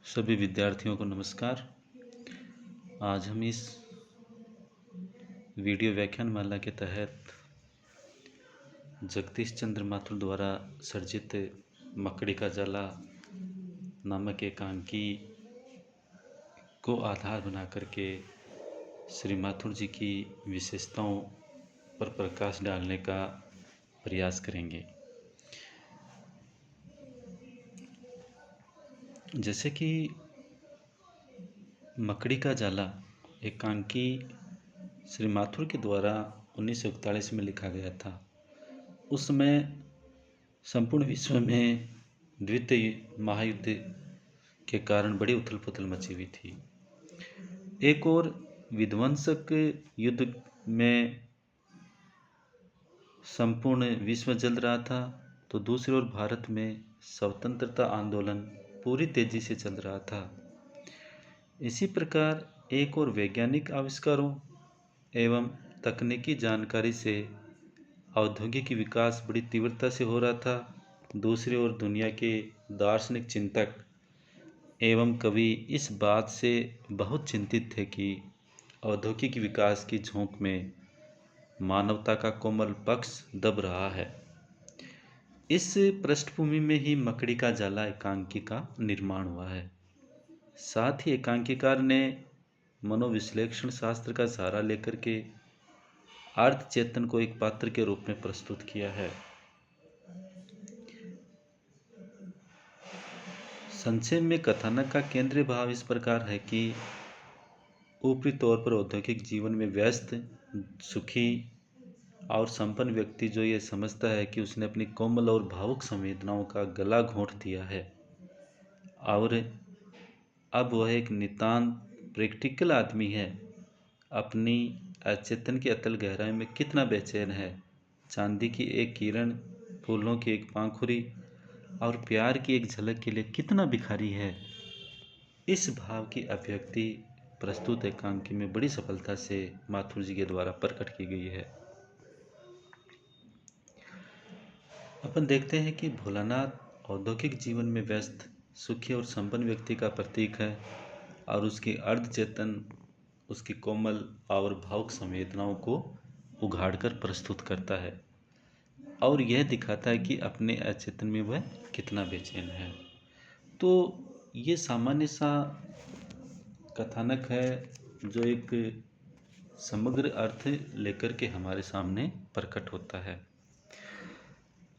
सभी विद्यार्थियों को नमस्कार। आज हम इस वीडियो व्याख्यानमाला के तहत जगदीश चंद्र माथुर द्वारा सर्जित मकड़ी का जाला नामक एकांकी को आधार बना करके श्री माथुर जी की विशेषताओं पर प्रकाश डालने का प्रयास करेंगे। जैसे कि मकड़ी का जाला एकांकी श्री माथुर के द्वारा 1941 में लिखा गया था। उस समय संपूर्ण विश्व में द्वितीय महायुद्ध के कारण बड़ी उथल पुथल मची हुई थी। एक और विध्वंसक युद्ध में संपूर्ण विश्व जल रहा था, तो दूसरी ओर भारत में स्वतंत्रता आंदोलन पूरी तेजी से चल रहा था। इसी प्रकार एक और वैज्ञानिक आविष्कारों एवं तकनीकी जानकारी से औद्योगिक विकास बड़ी तीव्रता से हो रहा था। दूसरी ओर दुनिया के दार्शनिक चिंतक एवं कवि इस बात से बहुत चिंतित थे कि औद्योगिक विकास की झोंक में मानवता का कोमल पक्ष दब रहा है। इस पृष्ठभूमि में ही मकड़ी का जाला एकांकी का निर्माण हुआ है। साथ ही एकांकीकार ने मनोविश्लेषण शास्त्र का सहारा लेकर के अर्ध चेतन को एक पात्र के रूप में प्रस्तुत किया है। संक्षेप में कथानक का केंद्रीय भाव इस प्रकार है कि ऊपरी तौर पर औद्योगिक जीवन में व्यस्त, सुखी और संपन्न व्यक्ति जो ये समझता है कि उसने अपनी कोमल और भावुक संवेदनाओं का गला घोंट दिया है और अब वह एक नितांत प्रैक्टिकल आदमी है, अपनी अचेतन की अतल गहराई में कितना बेचैन है। चांदी की एक किरण, फूलों की एक पांखुरी और प्यार की एक झलक के लिए कितना भिखारी है। इस भाव की अभिव्यक्ति प्रस्तुत एकांकी में बड़ी सफलता से माथुर जी के द्वारा प्रकट की गई है। अपन देखते हैं कि भोलानाथ औद्योगिक जीवन में व्यस्त, सुखी और संपन्न व्यक्ति का प्रतीक है और उसकी अर्धचेतन उसकी कोमल और भावुक संवेदनाओं को उघाड़कर प्रस्तुत करता है और यह दिखाता है कि अपने अचेतन में वह कितना बेचैन है। तो ये सामान्य सा कथानक है जो एक समग्र अर्थ लेकर के हमारे सामने प्रकट होता है।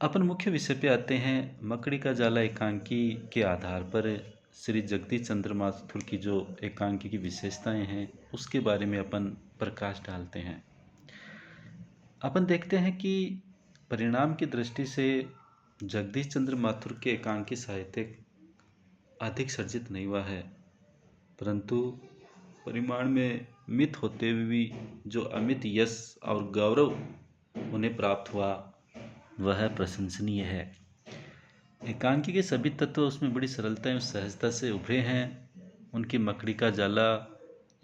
अपन मुख्य विषय पे आते हैं। मकड़ी का जाला एकांकी के आधार पर श्री जगदीश चंद्र माथुर की जो एकांकी की विशेषताएं हैं उसके बारे में अपन प्रकाश डालते हैं। अपन देखते हैं कि परिणाम की दृष्टि से जगदीश चंद्र माथुर के एकांकी साहित्य अधिक सर्जित नहीं हुआ है, परंतु परिमाण में मित होते हुए भी जो अमित यश और गौरव उन्हें प्राप्त हुआ वह प्रशंसनीय है। एकांकी के सभी तत्व उसमें बड़ी सरलता एवं सहजता से उभरे हैं। उनकी मकड़ी का जाला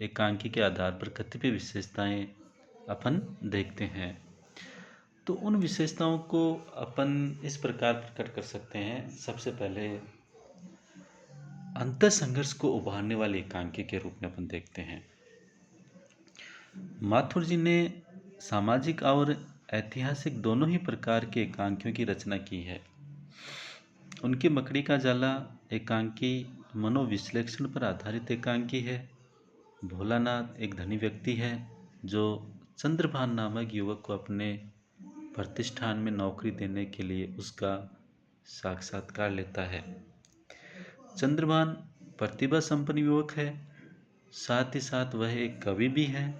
एकांकी के आधार पर कतिपय विशेषताएं अपन देखते हैं। तो उन विशेषताओं को अपन इस प्रकार प्रकट कर सकते हैं। सबसे पहले अंतर संघर्ष को उभारने वाले एकांकी के रूप में अपन देखते हैं। माथुर जी ने सामाजिक और ऐतिहासिक दोनों ही प्रकार के एकांकियों की रचना की है। उनकी मकड़ी का जाला एकांकी मनोविश्लेषण पर आधारित एकांकी है। भोलानाथ एक धनी व्यक्ति है जो चंद्रभान नामक युवक को अपने प्रतिष्ठान में नौकरी देने के लिए उसका साक्षात्कार लेता है। चंद्रभान प्रतिभा संपन्न युवक है, साथ ही साथ वह एक कवि भी है।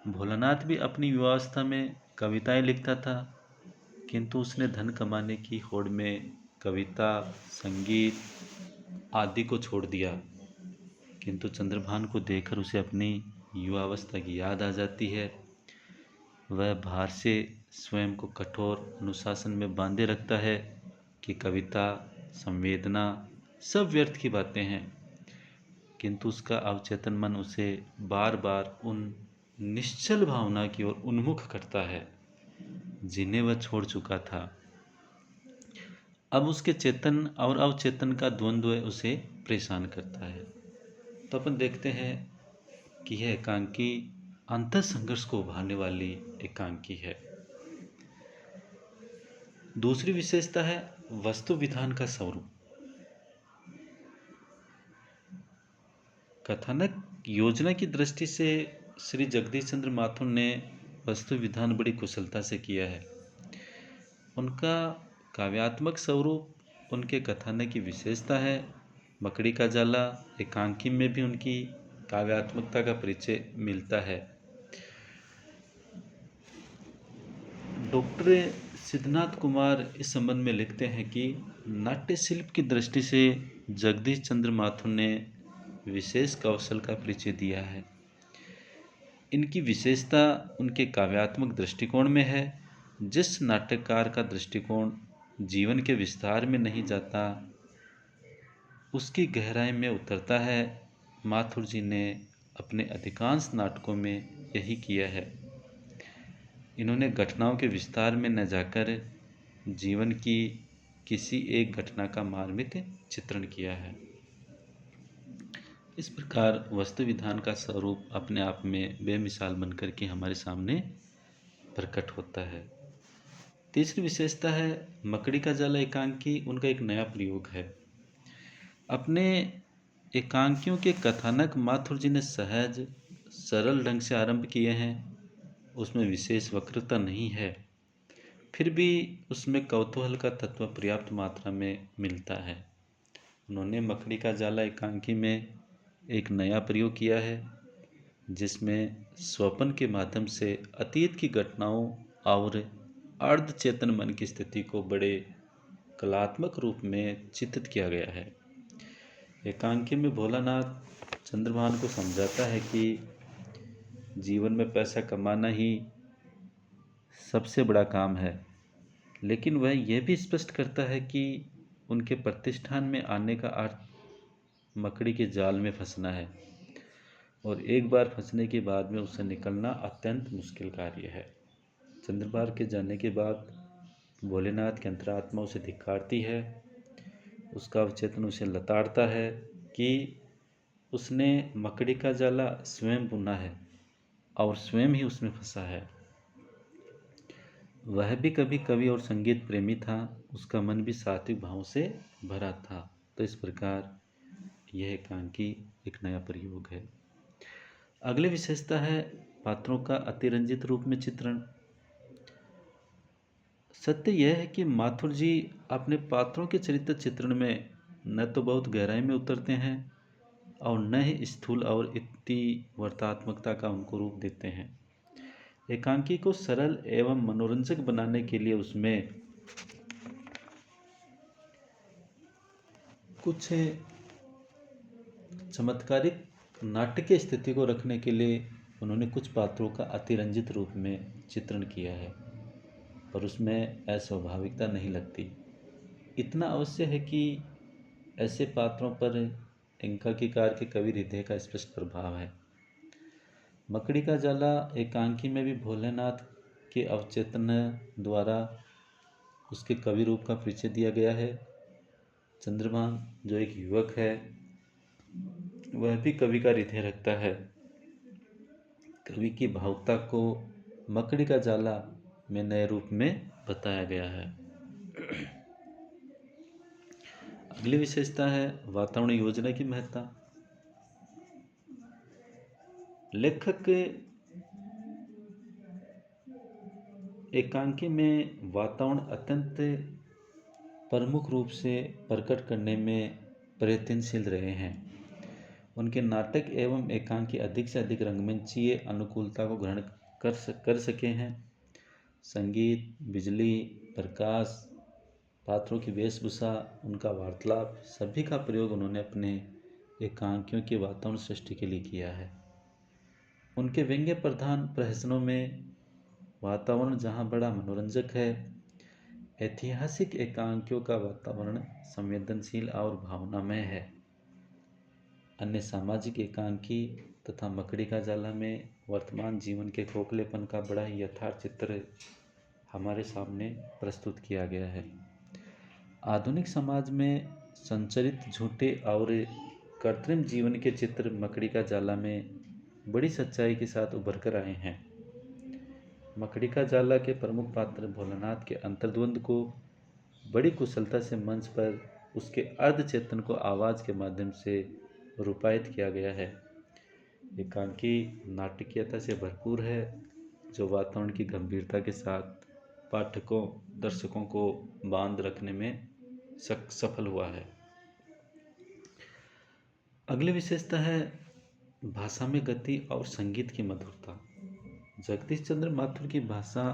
भोलानाथ भी अपनी युवावस्था में कविताएं लिखता था, किंतु उसने धन कमाने की होड़ में कविता, संगीत आदि को छोड़ दिया। किंतु चंद्रभान को देखकर उसे अपनी युवावस्था की याद आ जाती है। वह बाहर से स्वयं को कठोर अनुशासन में बांधे रखता है कि कविता, संवेदना सब व्यर्थ की बातें हैं, किंतु उसका अवचेतन मन उसे बार बार उन निश्चल भावना की ओर उन्मुख करता है जिन्हें वह छोड़ चुका था। अब उसके चेतन और अवचेतन का द्वंद्व उसे परेशान करता है। तो अपन देखते हैं कि यह एकांकी अंतर संघर्ष को उभारने वाली एकांकी है। दूसरी विशेषता है वस्तु विधान का स्वरूप। कथानक योजना की दृष्टि से श्री जगदीश चंद्र माथुर ने वस्तु विधान बड़ी कुशलता से किया है। उनका काव्यात्मक स्वरूप उनके कथानक की विशेषता है। मकड़ी का जाला एकांकी में भी उनकी काव्यात्मकता का परिचय मिलता है। डॉक्टर सिद्धनाथ कुमार इस संबंध में लिखते हैं कि नाट्य शिल्प की दृष्टि से जगदीश चंद्र माथुर ने विशेष कौशल का परिचय दिया है। इनकी विशेषता उनके काव्यात्मक दृष्टिकोण में है। जिस नाट्यकार का दृष्टिकोण जीवन के विस्तार में नहीं जाता, उसकी गहराई में उतरता है। माथुर जी ने अपने अधिकांश नाटकों में यही किया है। इन्होंने घटनाओं के विस्तार में न जाकर जीवन की किसी एक घटना का मार्मिक चित्रण किया है। इस प्रकार वस्तु विधान का स्वरूप अपने आप में बेमिसाल बनकर के हमारे सामने प्रकट होता है। तीसरी विशेषता है मकड़ी का जाला एकांकी उनका एक नया प्रयोग है। अपने एकांकियों के कथानक माथुर जी ने सहज सरल ढंग से आरंभ किए हैं। उसमें विशेष वक्रता नहीं है, फिर भी उसमें कौतूहल का तत्व पर्याप्त मात्रा में मिलता है। उन्होंने मकड़ी का जाला एकांकी में एक नया प्रयोग किया है, जिसमें स्वप्न के माध्यम से अतीत की घटनाओं और अर्ध चेतन मन की स्थिति को बड़े कलात्मक रूप में चित्रित किया गया है। एकांकी में भोलानाथ चंद्रभान को समझाता है कि जीवन में पैसा कमाना ही सबसे बड़ा काम है, लेकिन वह यह भी स्पष्ट करता है कि उनके प्रतिष्ठान में आने का अर्थ मकड़ी के जाल में फंसना है और एक बार फंसने के बाद में उससे निकलना अत्यंत मुश्किल कार्य है। चंद्रभान के जाने के बाद भोलेनाथ की अंतरात्मा उसे धिक्कारती है। उसका अवचेतन उसे लताड़ता है कि उसने मकड़ी का जाला स्वयं बुना है और स्वयं ही उसमें फंसा है। वह भी कभी कवि और संगीत प्रेमी था, उसका मन भी सात्विक भाव से भरा था। तो इस प्रकार यह एकांकी एक नया प्रयोग है। अगली विशेषता है पात्रों का अतिरंजित रूप में चित्रण। सत्य यह है कि माथुर जी अपने पात्रों के चरित्र चित्रण में न तो बहुत गहराई में उतरते हैं और न ही स्थूल और इतनी वर्तात्मकता का उनको रूप देते हैं। एकांकी को सरल एवं मनोरंजक बनाने के लिए उसमें कुछ चमत्कारिक नाट्य की स्थिति को रखने के लिए उन्होंने कुछ पात्रों का अतिरंजित रूप में चित्रण किया है, पर उसमें अस्वाभाविकता नहीं लगती। इतना अवश्य है कि ऐसे पात्रों पर एकांकीकार के कवि हृदय का स्पष्ट प्रभाव है। मकड़ी का जाला एकांकी में भी भोलेनाथ के अवचेतन द्वारा उसके कवि रूप का परिचय दिया गया है। चंद्रभान जो एक युवक है, वह भी कवि का हृदय रखता है। कवि की भावुकता को मकड़ी का जाला में नए रूप में बताया गया है। अगली विशेषता है वातावरण योजना की महत्ता। लेखक एकांकी में वातावरण अत्यंत प्रमुख रूप से प्रकट करने में प्रयत्नशील रहे हैं। उनके नाटक एवं एकांकी अधिक से अधिक रंगमंचीय अनुकूलता को ग्रहण कर सके हैं। संगीत, बिजली, प्रकाश, पात्रों की वेशभूषा, उनका वार्तालाप, सभी का प्रयोग उन्होंने अपने एकांकियों के वातावरण सृष्टि के लिए किया है। उनके व्यंग्य प्रधान प्रहसनों में वातावरण जहाँ बड़ा मनोरंजक है, ऐतिहासिक एकांकियों का वातावरण संवेदनशील और भावनामय है। अन्य सामाजिक एकांकी तथा मकड़ी का जाला में वर्तमान जीवन के खोखलेपन का बड़ा ही यथार्थ चित्र हमारे सामने प्रस्तुत किया गया है। आधुनिक समाज में संचरित झूठे और कृत्रिम जीवन के चित्र मकड़ी का जाला में बड़ी सच्चाई के साथ उभर कर आए हैं। मकड़ी का जाला के प्रमुख पात्र भोलानाथ के अंतर्द्वंद को बड़ी कुशलता से मंच पर उसके अर्धचेतन को आवाज के माध्यम से रूपायित किया गया है। एकांकी नाटकीयता से भरपूर है, जो वातावरण की गंभीरता के साथ पाठकों दर्शकों को बांध रखने में सफल हुआ है। अगली विशेषता है भाषा में गति और संगीत की मधुरता। जगदीश चंद्र माथुर की भाषा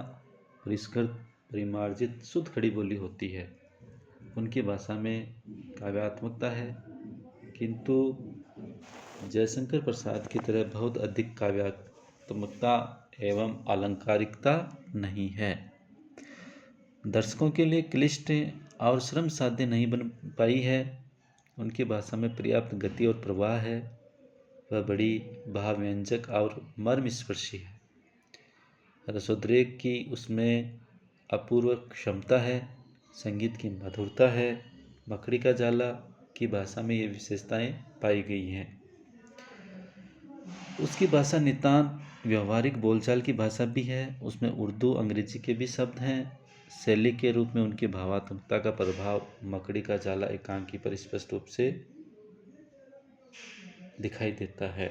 परिष्कृत, परिमार्जित, शुद्ध खड़ी बोली होती है। उनकी भाषा में काव्यात्मकता है, किंतु जयशंकर प्रसाद की तरह बहुत अधिक काव्यात्मकता एवं आलंकारिकता नहीं है। दर्शकों के लिए क्लिष्ट और श्रम साध्य नहीं बन पाई है। उनकी भाषा में पर्याप्त गति और प्रवाह है। वह बड़ी भावव्यंजक और मर्मस्पर्शी है। रसोद्रेक की उसमें अपूर्व क्षमता है। संगीत की मधुरता है। मकड़ी का जाला की भाषा में ये विशेषताएं पाई गई हैं। उसकी भाषा नितांत व्यवहारिक बोलचाल की भाषा भी है। उसमें उर्दू अंग्रेजी के भी शब्द हैं। शैली के रूप में उनकी भावात्मकता का प्रभाव मकड़ी का जाला एकांकी पर स्पष्ट रूप से दिखाई देता है।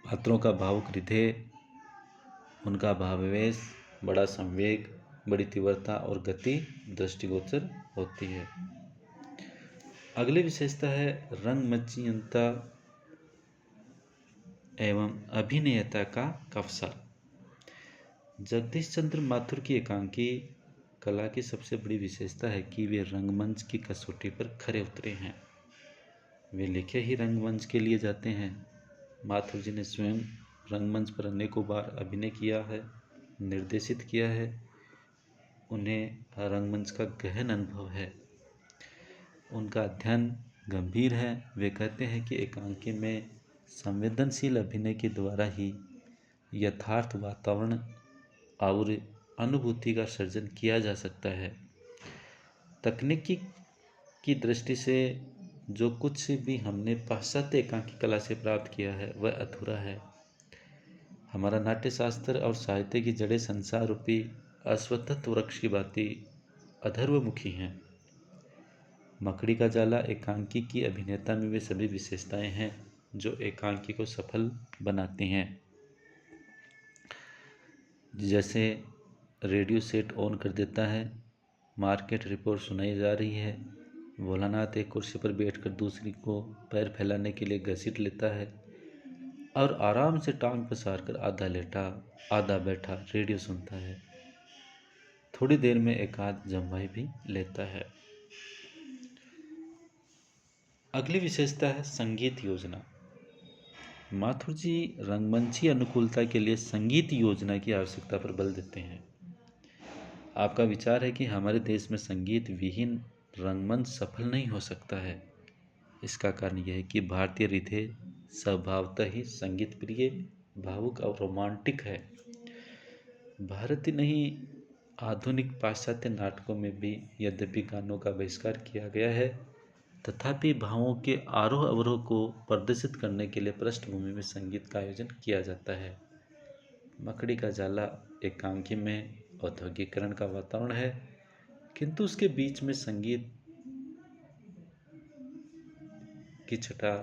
पात्रों का भावुक हृदय, उनका भावावेश, बड़ा संवेग, बड़ी तीव्रता और गति दृष्टिगोचर होती है। अगली विशेषता है रंगमंचीयता एवं अभिनयता का कौशल। जगदीश चंद्र माथुर की एकांकी कला की सबसे बड़ी विशेषता है कि वे रंगमंच की कसौटी पर खरे उतरे हैं। वे लिखे ही रंगमंच के लिए जाते हैं। माथुर जी ने स्वयं रंगमंच पर अनेकों बार अभिनय किया है, निर्देशित किया है। उन्हें रंगमंच का गहन अनुभव है। उनका अध्ययन गंभीर है। वे कहते हैं कि एकांकी में संवेदनशील अभिनय के द्वारा ही यथार्थ वातावरण और अनुभूति का सर्जन किया जा सकता है। तकनीकी की दृष्टि से जो कुछ भी हमने पाश्चात्य एकांकी कला से प्राप्त किया है वह अधूरा है। हमारा नाट्यशास्त्र और साहित्य की जड़ें संसार रूपी अश्वत्थ वृक्ष की भांति अधर्वमुखी हैं। मकड़ी का जाला एकांकी की अभिनेता में वे सभी विशेषताएं हैं जो एकांकी को सफल बनाती हैं। जैसे रेडियो सेट ऑन कर देता है, मार्केट रिपोर्ट सुनाई जा रही है, भोलानाथ एक कुर्सी पर बैठकर दूसरी को पैर फैलाने के लिए घसीट लेता है और आराम से टांग पसार कर आधा लेटा आधा बैठा रेडियो सुनता है। थोड़ी देर में एक आध जम्भाई भी लेता है। अगली विशेषता है संगीत योजना। माथुर जी रंगमंची अनुकूलता के लिए संगीत योजना की आवश्यकता पर बल देते हैं। आपका विचार है कि हमारे देश में संगीत विहीन रंगमंच सफल नहीं हो सकता है। इसका कारण यह है कि भारतीय हृदय स्वभावतः ही संगीत प्रिय, भावुक और रोमांटिक है। भारत ही नहीं, आधुनिक पाश्चात्य नाटकों में भी यद्यपि गानों का बहिष्कार किया गया है, तथापि भावों के आरोह अवरोह को प्रदर्शित करने के लिए पृष्ठभूमि में संगीत का आयोजन किया जाता है। मकड़ी का जाला एकांकी में औद्योगिकरण का वातावरण है, किंतु उसके बीच में संगीत की छटा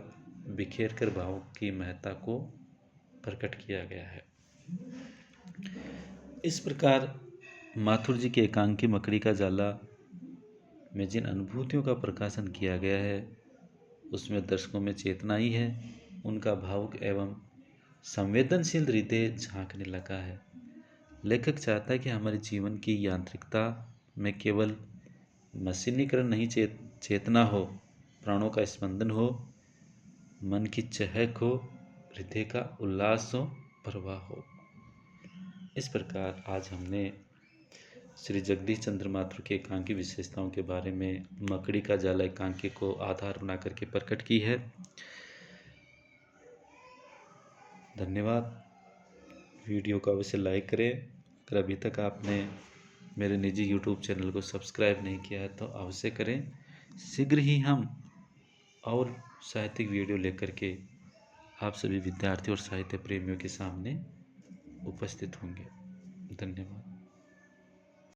बिखेर कर भावों की महत्ता को प्रकट किया गया है। इस प्रकार माथुर जी के एकांकी मकड़ी का जाला में जिन अनुभूतियों का प्रकाशन किया गया है उसमें दर्शकों में चेतना ही है। उनका भावुक एवं संवेदनशील हृदय झांकने लगा है। लेखक चाहता है कि हमारे जीवन की यांत्रिकता में केवल मशीनीकरण नहीं, चेतना हो, प्राणों का स्पंदन हो, मन की चहक हो, हृदय का उल्लास हो, प्रवाह हो। इस प्रकार आज हमने श्री जगदीश चंद्र माथुर के एकांकी विशेषताओं के बारे में मकड़ी का जाला एकांकी को आधार बना करके प्रकट की है। धन्यवाद। वीडियो को अवश्य लाइक करें। अगर अभी तक आपने मेरे निजी यूट्यूब चैनल को सब्सक्राइब नहीं किया है तो अवश्य करें। शीघ्र ही हम और साहित्यिक वीडियो लेकर के आप सभी विद्यार्थी और साहित्य प्रेमियों के सामने उपस्थित होंगे। धन्यवाद।